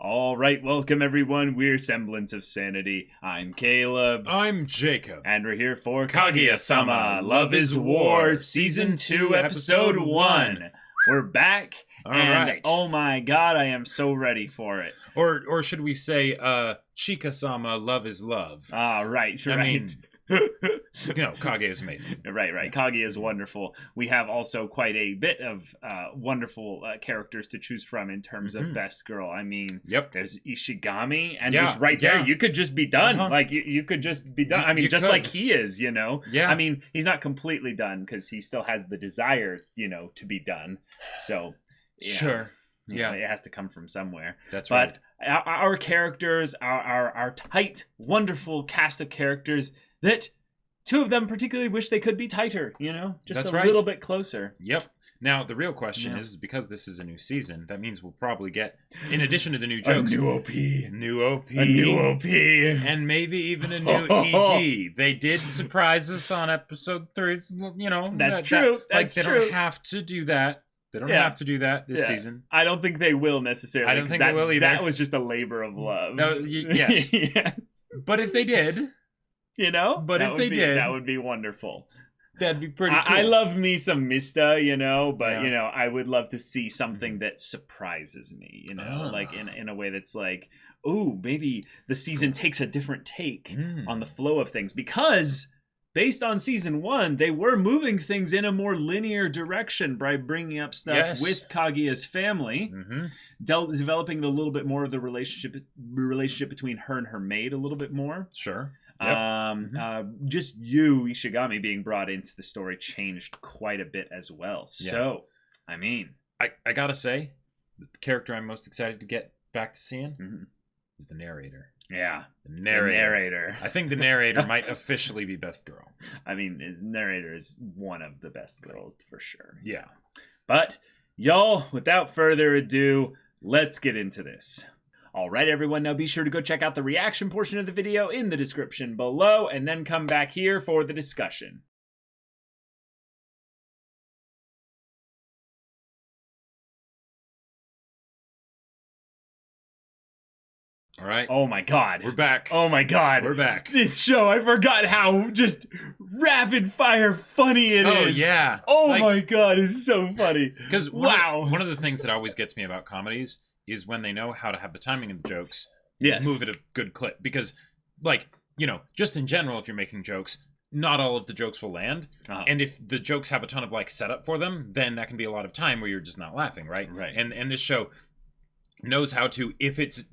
All right, welcome everyone. We're Semblance of Sanity. I'm Caleb. I'm Jacob. And we're here for Kaguya-sama, Love is War, Season 2, Episode 1. We're back, Right. Oh my god, I am so ready for it. Or should we say, Chika-sama, Love is Love. Right. I mean, Kage is amazing. Right. Kaguya is wonderful. We have also quite a bit of wonderful characters to choose from in terms of best girl. I mean, there's Ishigami, and just there, you could just be done. Like, you could just be done. I mean, just like he is, Yeah. I mean, he's not completely done because he still has the desire, to be done. So, sure. It has to come from somewhere. That's right. But our characters, our tight, wonderful cast of characters that two of them particularly wish they could be tighter, just little bit closer. Yep. Now, the real question is, because this is a new season, that means we'll probably get, in addition to the new jokes, a new OP. A new OP. And maybe even a new ED. They did surprise us on episode 3, That's true. They don't have to do that. They don't have to do that this season. I don't think they will necessarily. I don't think they will either. That was just a labor of love. No, yes. But if they did... But if they did, that would be wonderful. That'd be pretty cool. I love me some Mista, but I would love to see something that surprises me, like in a way that's like, oh, maybe the season takes a different take on the flow of things, because based on season 1, they were moving things in a more linear direction by bringing up stuff with Kaguya's family, developing a little bit more of the relationship between her and her maid a little bit more. Sure. Yep. Just Ishigami being brought into the story changed quite a bit as well. So, I mean, I gotta say, the character I'm most excited to get back to seeing is the narrator. Yeah, the narrator. I think the narrator might officially be best girl. I mean, his narrator is one of the best girls for sure. Yeah. But y'all, without further ado, let's get into this. All right, everyone, now be sure to go check out the reaction portion of the video in the description below, and then come back here for the discussion. All right. Oh my god. We're back. Oh my god. We're back. This show, I forgot how just rapid fire funny it is. Oh, yeah. Oh my god, it's so funny. Because one of the things that always gets me about comedies is when they know how to have the timing of the jokes, move at a good clip. Because, just in general, if you're making jokes, not all of the jokes will land. And if the jokes have a ton of, setup for them, then that can be a lot of time where you're just not laughing, right? Right. And this show knows how to, if it's,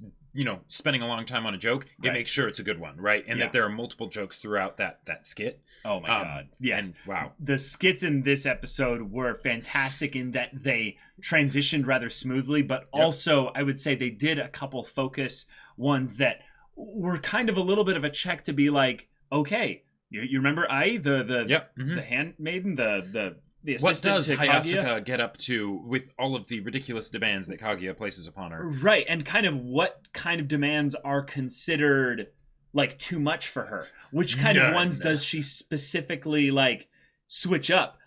spending a long time on a joke, it makes sure it's a good one, right? And that there are multiple jokes throughout that skit. Oh my god. Yes. And, wow. The skits in this episode were fantastic in that they transitioned rather smoothly, but also I would say they did a couple focus ones that were kind of a little bit of a check to be like, okay, you remember the handmaiden, the assistant. What does to Hayasaka get up to with all of the ridiculous demands that Kaguya places upon her? Right, and kind of what kind of demands are considered too much for her? Which kind of ones does she specifically switch up?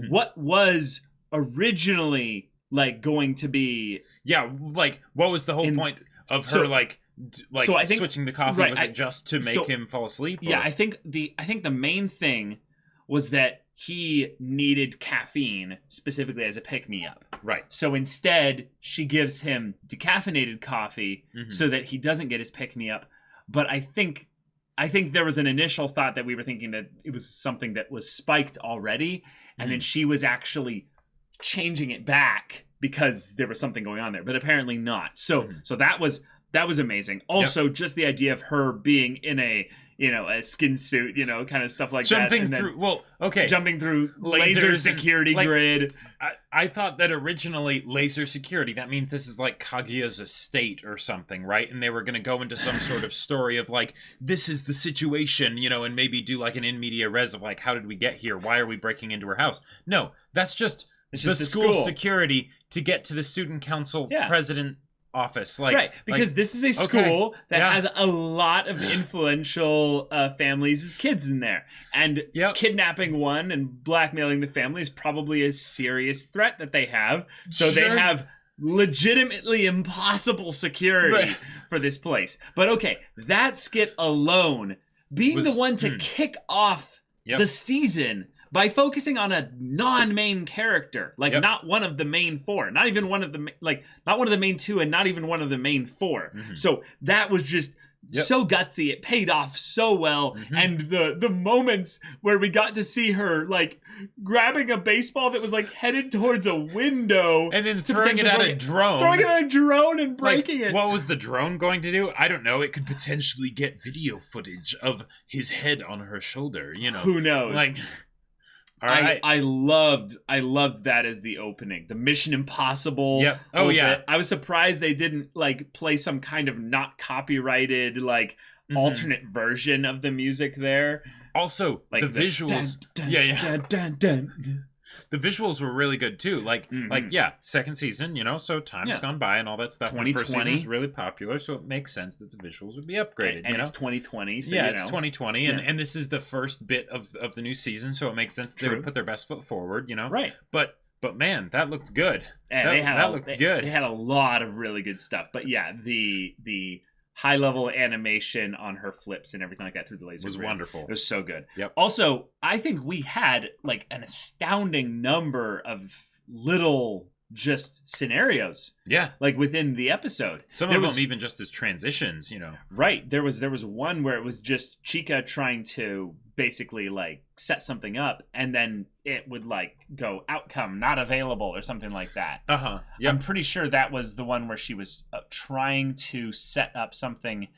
What was originally going to be? Yeah, what was the whole point of her so I think, switching the coffee? Was it just to make him fall asleep? Yeah, I think the main thing was that he needed caffeine specifically as a pick-me-up. Right. So instead, she gives him decaffeinated coffee so that he doesn't get his pick-me-up. But I think there was an initial thought that we were thinking that it was something that was spiked already, and then she was actually changing it back because there was something going on there, but apparently not. So that was amazing. Also, just the idea of her being in a skin suit, kind of stuff like jumping that. Jumping through laser security grid. I thought that originally laser security, that means this is Kaguya's estate or something, right? And they were going to go into some sort of story of this is the situation, and maybe do an in media res of how did we get here? Why are we breaking into her house? No, that's just the school security to get to the student council president office, because this is a school that has a lot of influential families as kids in there, and kidnapping one and blackmailing the family is probably a serious threat that they have. So they have legitimately impossible security for this place. But okay, that skit alone, being the one to kick off the season by focusing on a non-main character, like not one of the main four, not even one of the not one of the main two, and not even one of the main four. So that was just so gutsy. It paid off so well, and the moments where we got to see her like grabbing a baseball that was like headed towards a window and then throwing it at a drone and breaking it. What was the drone going to do? I don't know. It could potentially get video footage of his head on her shoulder. You know, who knows? Like. Right. I loved that as the opening. The Mission Impossible. Yep. Oh yeah. I was surprised they didn't like play some kind of not copyrighted like alternate version of the music there. Also, like the visuals. The visuals were really good too. Like second season, you know, so time's gone by and all that stuff. 2020 first season was really popular, so it makes sense that the visuals would be upgraded. And it's 2020, so it's 2020, and this is the first bit of the new season, so it makes sense that they would put their best foot forward, you know. Right. But man, that looked good. And that looked good. They had a lot of really good stuff. But yeah, the high level animation on her flips and everything like that through the laser was wonderful. It was so good. Yep. Also, I think we had like an astounding number of little just scenarios. Yeah. Like within the episode. Some of them even just as transitions, you know. Right. There was one where it was just Chica trying to basically like set something up, and then it would like go outcome not available or something like that. Yeah. I'm pretty sure that was the one where she was trying to set up something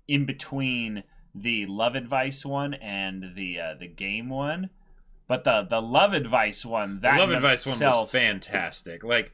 in between the Love Advice one and the game one. But the Love Advice one, the Love Advice one was fantastic. Like,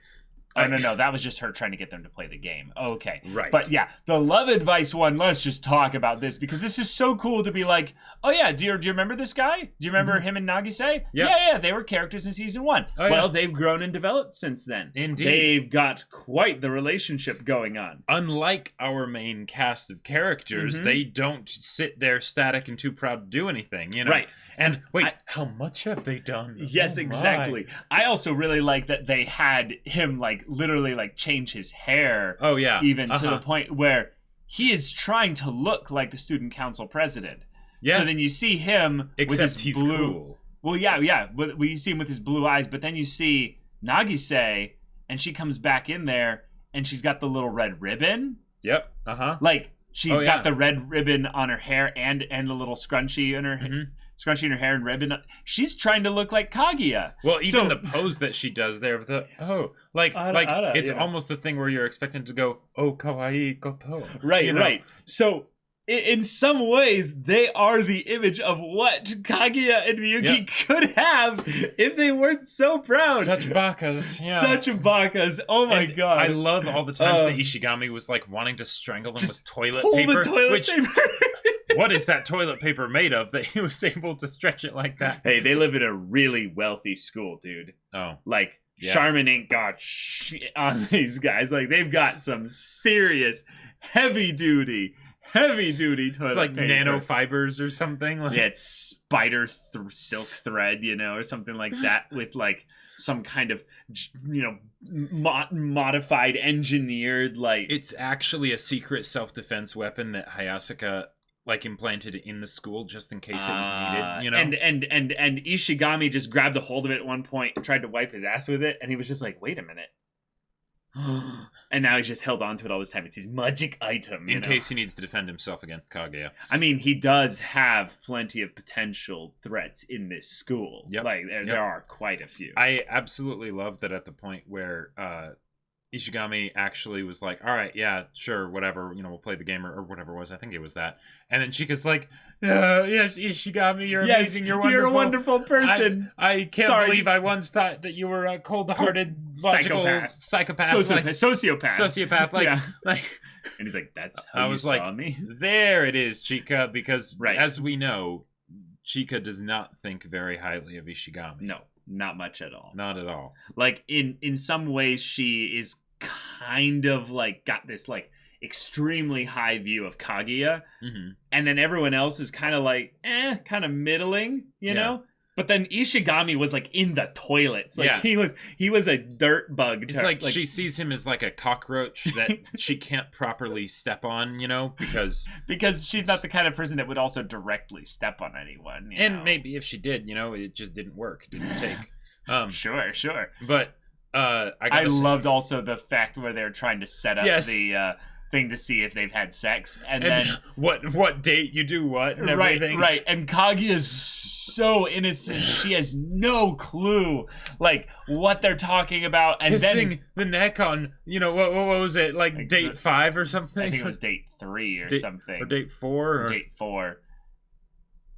no, that was just her trying to get them to play the game. Okay. Right. But yeah, the Love Advice one, let's just talk about this, because this is so cool to be like, oh yeah, do you remember this guy? Do you remember him and Nagise? Yeah, they were characters in season 1. Well, they've grown and developed since then. Indeed. They've got quite the relationship going on. Unlike our main cast of characters, they don't sit there static and too proud to do anything, you know? Right. And wait, how much have they done? Yes, exactly. I also really like that they had him like literally like change his hair. Oh yeah. Even to the point where he is trying to look like the student council president. Yeah. So then you see him with his he's blue. Cool. Well, yeah. But you see him with his blue eyes, but then you see Nagise, and she comes back in there, and she's got the little red ribbon. Yep. Like she's got the red ribbon on her hair and the little scrunchie in her scrunchie in her hair and ribbon. She's trying to look like Kaguya. Well, even the pose that she does there, it's almost the thing where you're expecting to go, oh, kawaii koto. Right, you know? right. So, in some ways, they are the image of what Kaguya and Miyuki could have if they weren't so proud. Such bakas. Yeah. Such bakas. Oh my god. I love all the times that Ishigami was like wanting to strangle them with toilet pull paper. The toilet paper. What is that toilet paper made of that he was able to stretch it like that? Hey, they live in a really wealthy school, dude. Oh. Like, Charmin ain't got shit on these guys. Like, they've got some serious, heavy-duty toilet it's like paper. Nanofibers or something. Yeah, it's spider silk thread, or something like that with, like, some kind of, modified, engineered, like... It's actually a secret self-defense weapon that Hayasaka... like implanted in the school just in case it was needed, you know. And Ishigami just grabbed a hold of it at one point and tried to wipe his ass with it, and he was just like, "Wait a minute." And now he's just held on to it all this time. It's his magic item, in case he needs to defend himself against Kaguya. I mean, he does have plenty of potential threats in this school. Yep. Like there are quite a few. I absolutely love that at the point where Ishigami actually was like, all right, yeah, sure, whatever, we'll play the game or whatever it was. I think it was that. And then Chika's like, yes, Ishigami, you're amazing, you're wonderful. You're a wonderful person. I can't believe I once thought that you were a cold-hearted, logical psychopath. Sociopath. Like, and he's like, that's how you saw me? There it is, Chika, because as we know, Chika does not think very highly of Ishigami. No. Not much at all. Not at all. Like, in some ways, she is kind of, like, got this, like, extremely high view of Kaguya. Mm-hmm. And then everyone else is kind of like, kind of middling, you know? But then Ishigami was like in the toilets. Like he was a dirt bug. It's like she sees him as like a cockroach that she can't properly step on, you know, because she's not the kind of person that would also directly step on anyone. You know? Maybe if she did, you know, it just didn't work. It didn't take. Sure. But I loved also the fact where they're trying to set up the thing to see if they've had sex, and then what date you do what and everything. Right. And Kaguya's so innocent; she has no clue like what they're talking about. And kissing then the neck on, you know, what was it like date 5 or something? I think it was date 3 or something, or date 4 or date 4.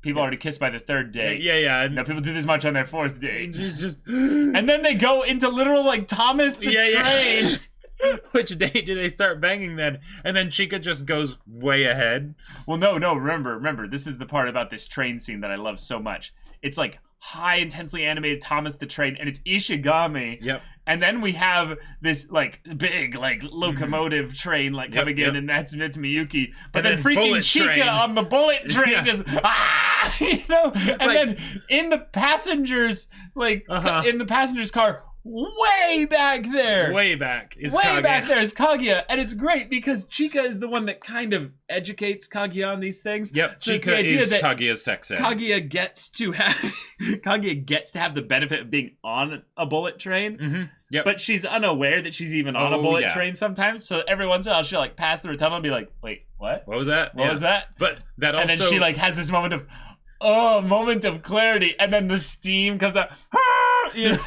People already kissed by the 3rd date. Yeah. Now people do this much on their 4th date. It's just, and then they go into literal like Thomas the Train. Which date do they start banging then? And then Chica just goes way ahead. Well, no. Remember. This is the part about this train scene that I love so much. It's like high intensely animated Thomas the Train, and it's Ishigami. Yep. And then we have this like big like locomotive train like coming in, and that's Miyuki. But then freaking Chica on the bullet train just you know. And then in the passengers in the passenger's car. Way back there is Kaguya, and it's great because Chica is the one that kind of educates Kaguya on these things. Yep, so Chica is Kaguya's sex ed. Kaguya gets to have the benefit of being on a bullet train. Mm-hmm. Yep. But she's unaware that she's even on a bullet train sometimes. So every once in a while she'll like pass through a tunnel and be like, "Wait, what? What was that? What was that?" But that also, and then she like has this moment of clarity, and then the steam comes out.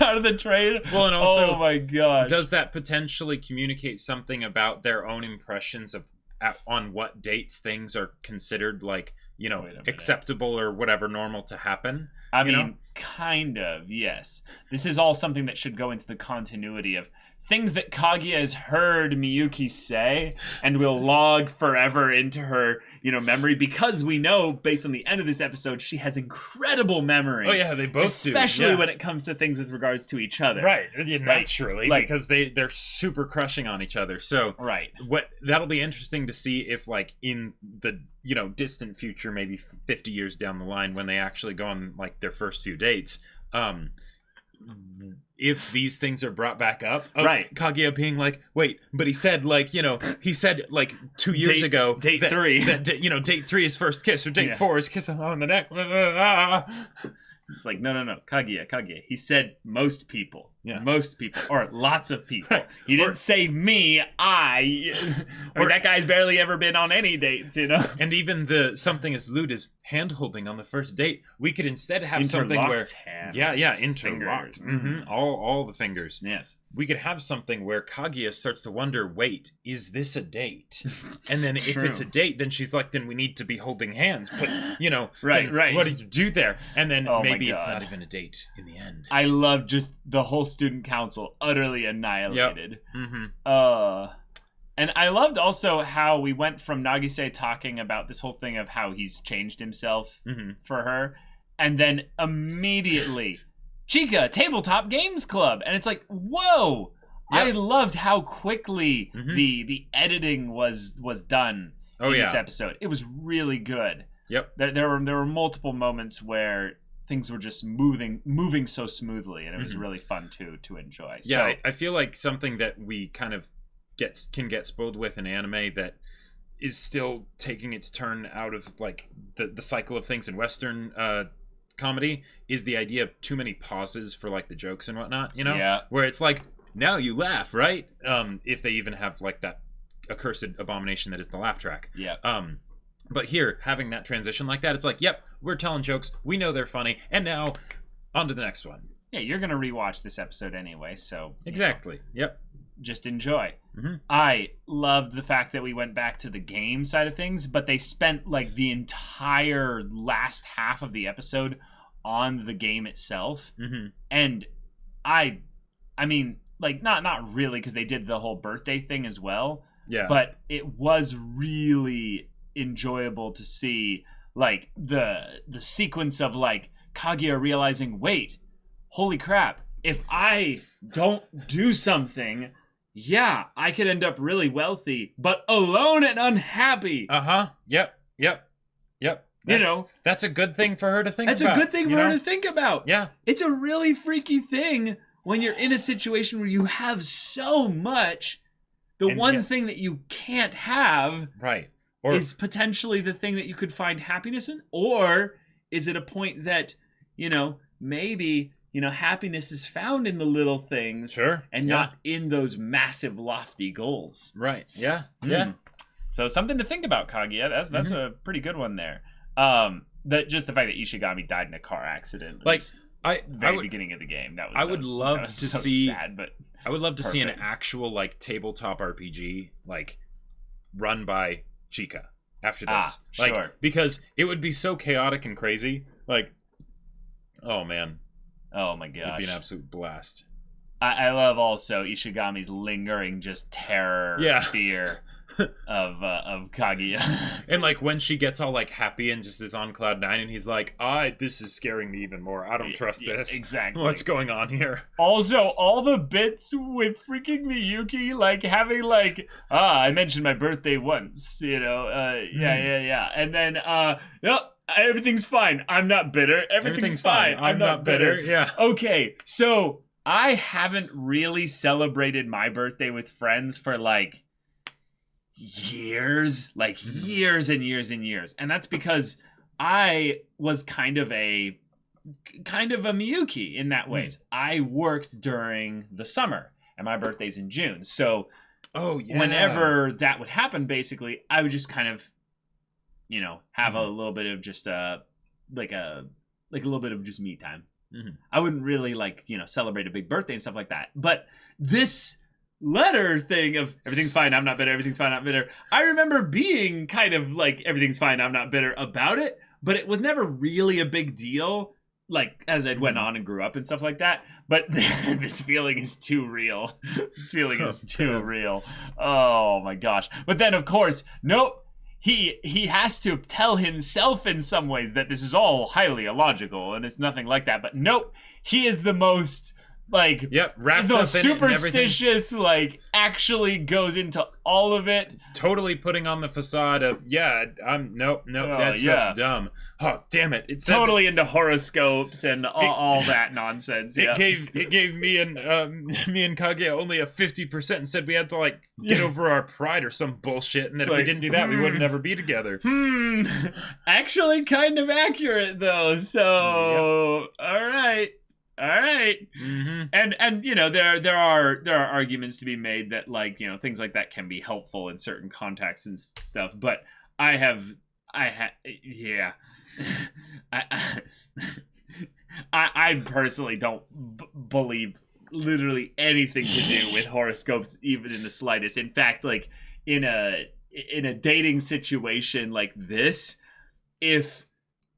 Out of the train. Well, and also, oh my god, does that potentially communicate something about their own impressions of on what dates things are considered like, you know, acceptable or whatever normal to happen? I mean, kind of, yes. This is all something that should go into the continuity of things that Kaguya has heard Miyuki say and will log forever into her, you know, memory, because we know, based on the end of this episode, she has incredible memory. Oh yeah, they both do. Especially when it comes to things with regards to each other. Right, naturally, because they're super crushing on each other. So that'll be interesting to see if, like, in the, you know, distant future, maybe 50 years down the line, when they actually go on, like, their first few dates, if these things are brought back up, Kaguya being like, wait, but he said, like, you know, like 2 years ago, date 3, that, you know, date 3 is first kiss, or date 4 is kiss on the neck. It's like, no, Kaguya. He said most people. Yeah. Most people. Or lots of people. Right. He didn't say me, or that guy's barely ever been on any dates, you know? And even something as lewd as hand-holding on the first date, we could instead have something where... hand. Yeah, interlocked. Mm-hmm. All the fingers. Yes. We could have something where Kaguya starts to wonder, wait, is this a date? And then if it's a date, then she's like, then we need to be holding hands. But, you know, right. What did you do there? And then maybe it's not even a date in the end. I love just the whole student council utterly annihilated. Yep. Mm-hmm. And I loved also how we went from Nagise talking about this whole thing of how he's changed himself for her, and then immediately... Chica, Tabletop Games Club. And it's like, whoa! Yep. I loved how quickly the editing was done in this episode. It was really good. Yep. There were multiple moments where things were just moving so smoothly, and it was really fun to enjoy. Yeah, so, I feel like something that we kind of can get spoiled with in anime that is still taking its turn out of like the cycle of things in Western comedy is the idea of too many pauses for like the jokes and whatnot, you know? Yeah. Where it's like, now you laugh, right? If they even have like that accursed abomination that is the laugh track. Yeah. But here, having that transition like that, it's like, yep, we're telling jokes, we know they're funny, and now on to the next one. Yeah, you're gonna rewatch this episode anyway, so exactly. Yep. Just enjoy. I loved the fact that we went back to the game side of things, but they spent like the entire last half of the episode on the game itself. And I mean, like not really, because they did the whole birthday thing as well. Yeah. But it was really enjoyable to see like the sequence of like Kaguya realizing, wait, holy crap, if I don't do something, yeah, I could end up really wealthy, but alone and unhappy. Yep. That's a good thing for her to think about. That's a good thing for her to think about. Yeah. It's a really freaky thing when you're in a situation where you have so much. The one thing that you can't have is potentially the thing that you could find happiness in. Or is it a point that, maybe, happiness is found in the little things. And not in those massive, lofty goals. Right. Yeah. Yeah. So something to think about, Kaguya. That's a pretty good one there. Just the fact that Ishigami died in a car accident. Beginning of the game. I would love to see. Sad, but I would love to see an actual tabletop RPG run by Chika after this. Sure. Because it would be so chaotic and crazy. Oh man. Oh my gosh. It'd be an absolute blast. I love also Ishigami's lingering just terror, fear of Kaguya. And when she gets all happy and just is on cloud 9 and he's like, this is scaring me even more. I don't trust this. Exactly. What's going on here? Also, all the bits with freaking Miyuki, having I mentioned my birthday once, yeah. And then, everything's fine. I'm not bitter. Everything's fine. I'm not bitter. Yeah. Okay, so I haven't really celebrated my birthday with friends for years, years and years and years. And that's because I was kind of a Miyuki in that ways. I worked during the summer and my birthday's in June. So whenever that would happen, basically, I would just kind of, have a little bit of just a little bit of just me time. I wouldn't really celebrate a big birthday and stuff like that. But this letter thing of everything's fine, I'm not bitter, everything's fine, I'm not bitter. I remember being kind of everything's fine, I'm not bitter about it, but it was never really a big deal as I went on and grew up and stuff like that. But this feeling is too real. This feeling is too real. Oh my gosh. But then of course, nope. He has to tell himself in some ways that this is all highly illogical and it's nothing like that. But nope, he is the most wrapped up in superstitious, actually goes into all of it. Totally putting on the facade of that stuff's dumb. Oh damn it! It's totally into horoscopes and all that nonsense. It gave me and Kaguya only a 50% and said we had to get over our pride or some bullshit, and that if we didn't do that, we wouldn't ever be together. Actually, kind of accurate though. So all right. Mm-hmm. And there are arguments to be made that things like that can be helpful in certain contexts and stuff, but I personally don't believe literally anything to do with horoscopes even in the slightest. In fact, in a dating situation like this, if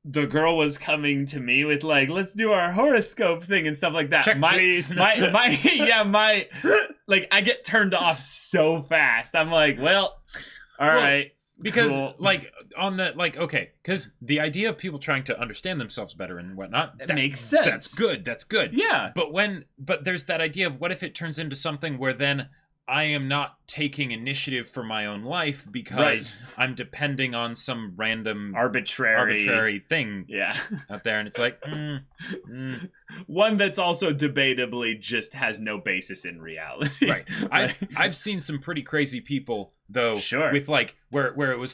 the girl was coming to me with let's do our horoscope thing and stuff like that. Check, please. I get turned off so fast. I'm well, all right. Because cool. because the idea of people trying to understand themselves better and whatnot, that makes sense. That's good. Yeah. But there's that idea of what if it turns into something where then I am not taking initiative for my own life because I'm depending on some random arbitrary thing out there, and it's one that's also debatably just has no basis in reality. Right. I've seen some pretty crazy people though. Sure. With where it was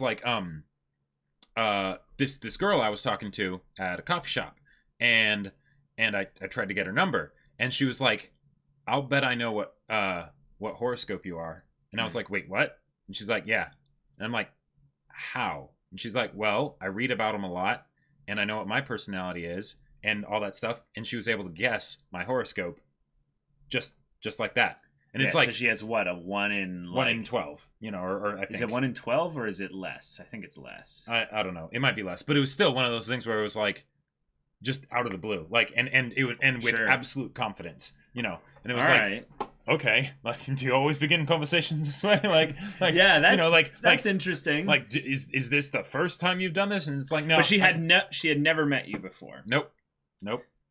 this girl I was talking to at a coffee shop, and I tried to get her number, and she was like, "I'll bet I know what horoscope you are." And I was like, "Wait, what?" And she's like, "Yeah." And I'm like, "How?" And she's like, "Well, I read about them a lot and I know what my personality is and all that stuff." And she was able to guess my horoscope just like that. And it's so she has what, a 1 in 12, or I think. Is it 1 in 12 or is it less? I think it's less. I don't know. It might be less, but it was still one of those things where it was just out of the blue, and with absolute confidence, and it was okay, do you always begin conversations this way? That's interesting. Is this the first time you've done this? And it's no. But she had never met you before. Nope.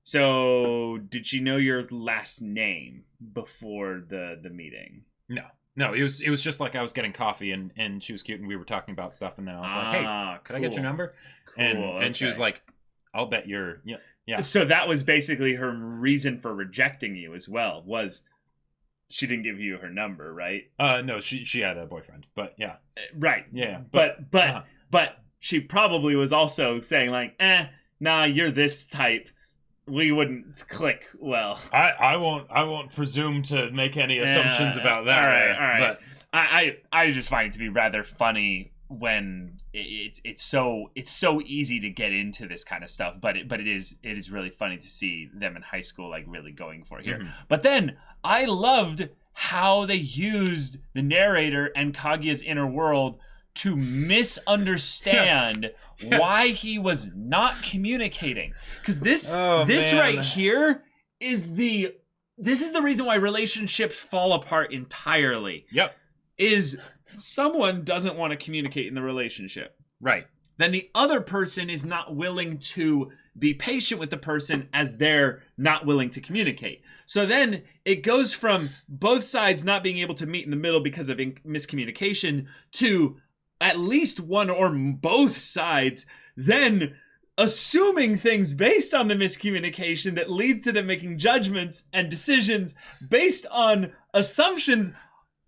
So did she know your last name before the meeting? No. No, it was just like I was getting coffee and she was cute and we were talking about stuff and then I was like, hey, could I get your number? Cool, and she was like, I'll bet you're yeah. So that was basically her reason for rejecting you as well, was she didn't give you her number, right? No, she had a boyfriend, but yeah. Right. Yeah. But she probably was also saying like, nah, you're this type. We wouldn't click well. I won't presume to make any assumptions about that. All right. But I just find it to be rather funny when it's so easy to get into this kind of stuff, but it is really funny to see them in high school like really going for it here. Mm-hmm. But then I loved how they used the narrator and Kaguya's inner world to misunderstand why he was not communicating. Because this right here is the reason why relationships fall apart entirely. Yep. Is someone doesn't want to communicate in the relationship. Right. Then the other person is not willing to be patient with the person as they're not willing to communicate. So then it goes from both sides not being able to meet in the middle because of miscommunication to at least one or both sides then assuming things based on the miscommunication that leads to them making judgments and decisions based on assumptions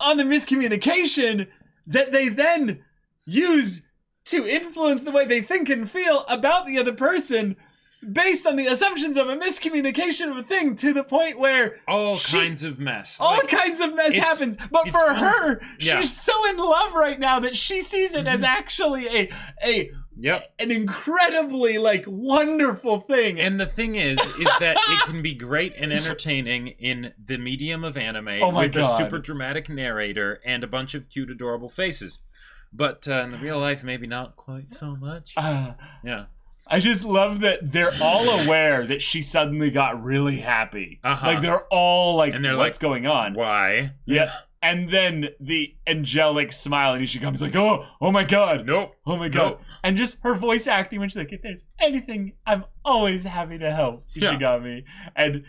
on the miscommunication that they then use to influence the way they think and feel about the other person based on the assumptions of a miscommunication of a thing, to the point where all kinds of mess happens. But for her, she's so in love right now that she sees it as actually an incredibly like wonderful thing. And the thing is that it can be great and entertaining in the medium of anime with a super dramatic narrator and a bunch of cute, adorable faces. But in the real life, maybe not quite so much. Yeah. I just love that they're all aware that she suddenly got really happy. Like they're all like, and they're what's going on? Why? Yeah. And then the angelic smile, and she comes like, oh my god. Nope. Oh my god. Nope. And just her voice acting when she's like, if there's anything, I'm always happy to help. She got me. And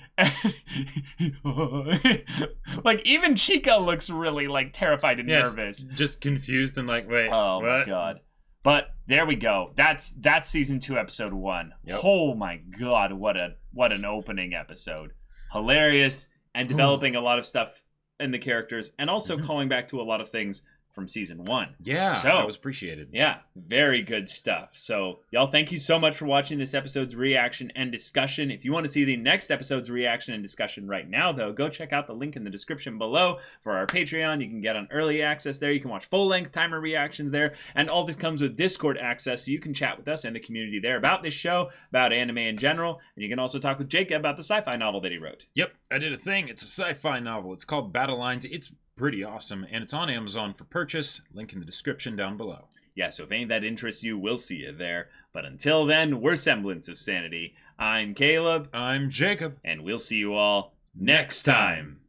like even Chica looks really like terrified and nervous. Just confused and like, wait, oh what? My god. But there we go. That's season 2, episode 1. Yep. Oh my god, what an opening episode. Hilarious and developing a lot of stuff in the characters, and also calling back to a lot of things from season 1. Yeah, so that was appreciated. Yeah, very good stuff. So, y'all, thank you so much for watching this episode's reaction and discussion. If you want to see the next episode's reaction and discussion right now, though, go check out the link in the description below for our Patreon. You can get on early access there. You can watch full-length timer reactions there. And all this comes with Discord access, so you can chat with us and the community there about this show, about anime in general. And you can also talk with Jacob about the sci-fi novel that he wrote. Yep, I did a thing. It's a sci-fi novel. It's called Battle Lines. It's pretty awesome, and it's on Amazon for purchase. Link in the description down below. Yeah, so if any of that interests you, we'll see you there. But until then, we're Semblance of Sanity. I'm Caleb. I'm Jacob. And we'll see you all next time.